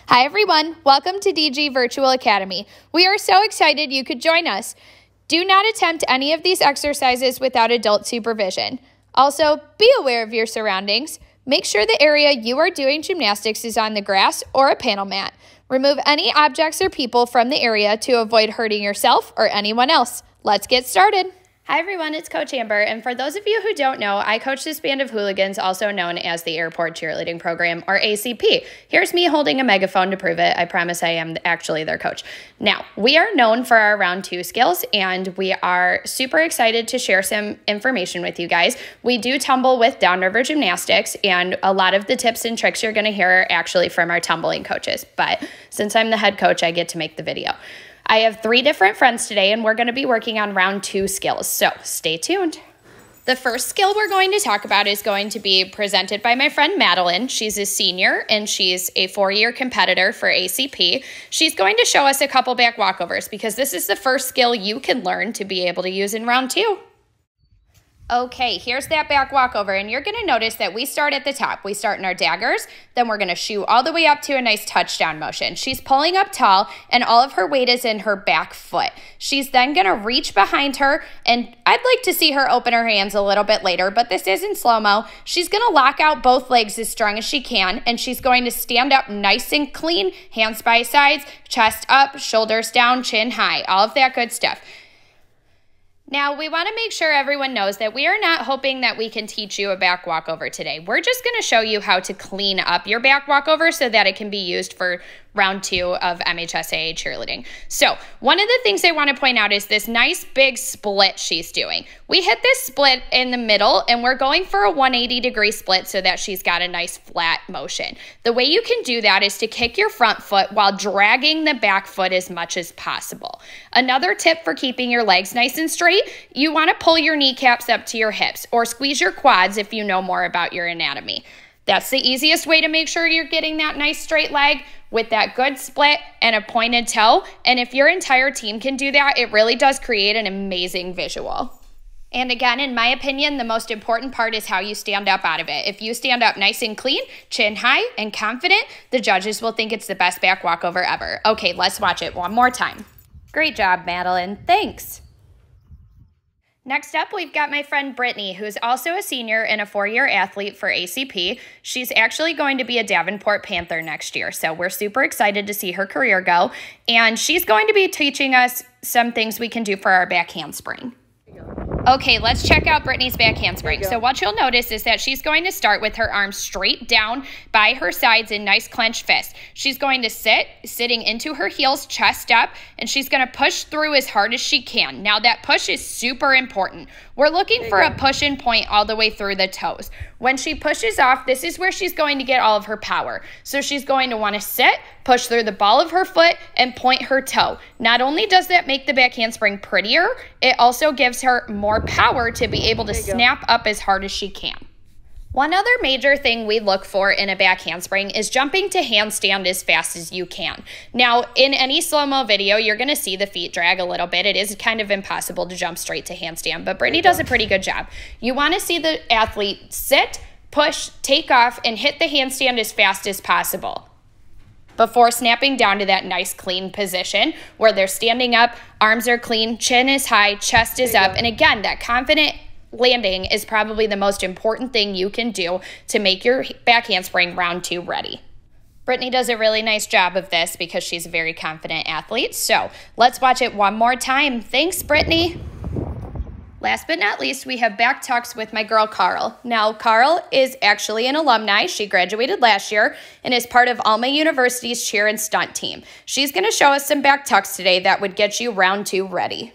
Hi everyone, welcome to DG Virtual Academy. We are so excited you could join us. Do not attempt any of these exercises without adult supervision. Also, be aware of your surroundings. Make sure the area you are doing gymnastics is on the grass or a panel mat. Remove any objects or people from the area to avoid hurting yourself or anyone else. Let's get started. Hi everyone, it's Coach Amber, and for those of you who don't know, I coach this band of hooligans, also known as the Airport Cheerleading Program, or ACP. Here's me holding a megaphone to prove it. I promise I am actually their coach. Now, we are known for our round 2 skills, and we are super excited to share some information with you guys. We do tumble with Downriver Gymnastics, and a lot of the tips and tricks you're going to hear are actually from our tumbling coaches, but since I'm the head coach, I get to make the video. I have 3 different friends today, and we're going to be working on round 2 skills, so stay tuned. The first skill we're going to talk about is going to be presented by my friend Madeline. She's a senior, and she's a 4-year competitor for ACP. She's going to show us a couple back walkovers because this is the first skill you can learn to be able to use in round 2. Okay, here's that back walkover, and you're going to notice that we start at the top. We start in our daggers, then we're going to shoot all the way up to a nice touchdown motion. She's pulling up tall, and all of her weight is in her back foot. She's then going to reach behind her, and I'd like to see her open her hands a little bit later, but this is in slow-mo. She's going to lock out both legs as strong as she can, and she's going to stand up nice and clean, hands by sides, chest up, shoulders down, chin high, all of that good stuff. Now, we want to make sure everyone knows that we are not hoping that we can teach you a back walkover today. We're just going to show you how to clean up your back walkover so that it can be used for round 2 of MHSAA cheerleading. So, one of the things I want to point out is this nice big split she's doing. We hit this split in the middle, and we're going for a 180-degree split so that she's got a nice flat motion. The way you can do that is to kick your front foot while dragging the back foot as much as possible. Another tip for keeping your legs nice and straight, you want to pull your kneecaps up to your hips or squeeze your quads if you know more about your anatomy. That's the easiest way to make sure you're getting that nice straight leg with that good split and a pointed toe. And if your entire team can do that, it really does create an amazing visual. And again, in my opinion, the most important part is how you stand up out of it. If you stand up nice and clean, chin high and confident, the judges will think it's the best back walkover ever. Okay, let's watch it one more time. Great job, Madeline. Thanks. Next up, we've got my friend Brittany, who's also a senior and a 4-year athlete for ACP. She's actually going to be a Davenport Panther next year, so we're super excited to see her career go. And she's going to be teaching us some things we can do for our back handspring. Okay, let's check out Brittany's back handspring. So what you'll notice is that she's going to start with her arms straight down by her sides in nice clenched fists. She's going to sitting into her heels, chest up, and she's going to push through as hard as she can. Now that push is super important. We're looking for a push-in point all the way through the toes. When she pushes off, this is where she's going to get all of her power. So she's going to want to sit, push through the ball of her foot, and point her toe. Not only does that make the back handspring prettier, it also gives her more power to be able to snap up as hard as she can. One other major thing we look for in a back handspring is jumping to handstand as fast as you can. Now, in any slow-mo video, you're going to see the feet drag a little bit. It is kind of impossible to jump straight to handstand, but Brittany does a pretty good job. You want to see the athlete sit, push, take off, and hit the handstand as fast as possible before snapping down to that nice clean position where they're standing up, arms are clean, chin is high, chest is up, and again, that confident landing is probably the most important thing you can do to make your back handspring round 2 ready. Brittany does a really nice job of this because she's a very confident athlete. So let's watch it one more time. Thanks, Brittany. Last but not least, we have back tucks with my girl, Carl. Now, Carl is actually an alumni. She graduated last year and is part of Alma University's cheer and stunt team. She's going to show us some back tucks today that would get you round 2 ready.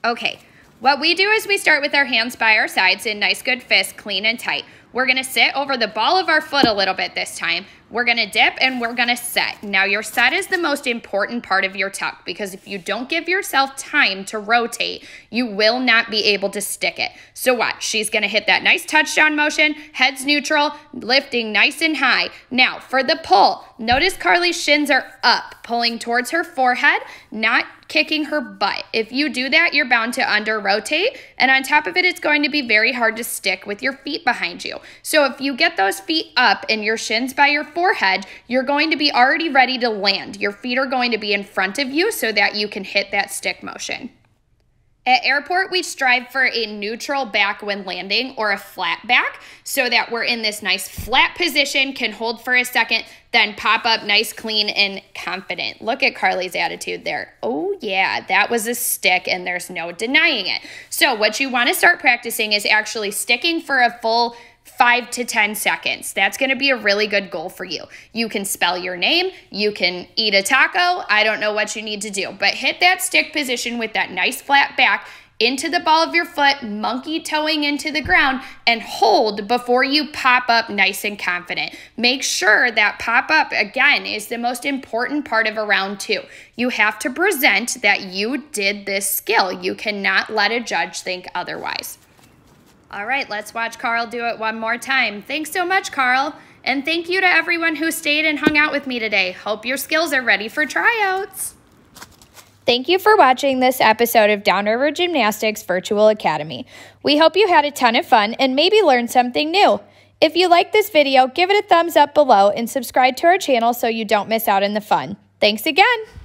Okay. What we do is we start with our hands by our sides in nice good fists, clean and tight. We're going to sit over the ball of our foot a little bit this time. We're going to dip and we're going to set. Now your set is the most important part of your tuck because if you don't give yourself time to rotate, you will not be able to stick it. So watch, she's going to hit that nice touchdown motion, head's neutral, lifting nice and high. Now for the pull, notice Carly's shins are up, pulling towards her forehead, not kicking her butt. If you do that, you're bound to under rotate, and on top of it, it's going to be very hard to stick with your feet behind you. So if you get those feet up and your shins by your forehead, you're going to be already ready to land. Your feet are going to be in front of you so that you can hit that stick motion. At Airport, we strive for a neutral back when landing or a flat back so that we're in this nice flat position, can hold for a second, then pop up nice, clean, and confident. Look at Carly's attitude there. Oh yeah, that was a stick and there's no denying it. So what you want to start practicing is actually sticking for a full 5 to 10 seconds. That's going to be a really good goal for you. You can spell your name. You can eat a taco. I don't know what you need to do, but hit that stick position with that nice flat back into the ball of your foot, monkey toeing into the ground, and hold before you pop up nice and confident. Make sure that pop up, again, is the most important part of a round 2. You have to present that you did this skill. You cannot let a judge think otherwise. All right, let's watch Carl do it one more time. Thanks so much, Carl. And thank you to everyone who stayed and hung out with me today. Hope your skills are ready for tryouts. Thank you for watching this episode of Downriver Gymnastics Virtual Academy. We hope you had a ton of fun and maybe learned something new. If you like this video, give it a thumbs up below and subscribe to our channel so you don't miss out on the fun. Thanks again.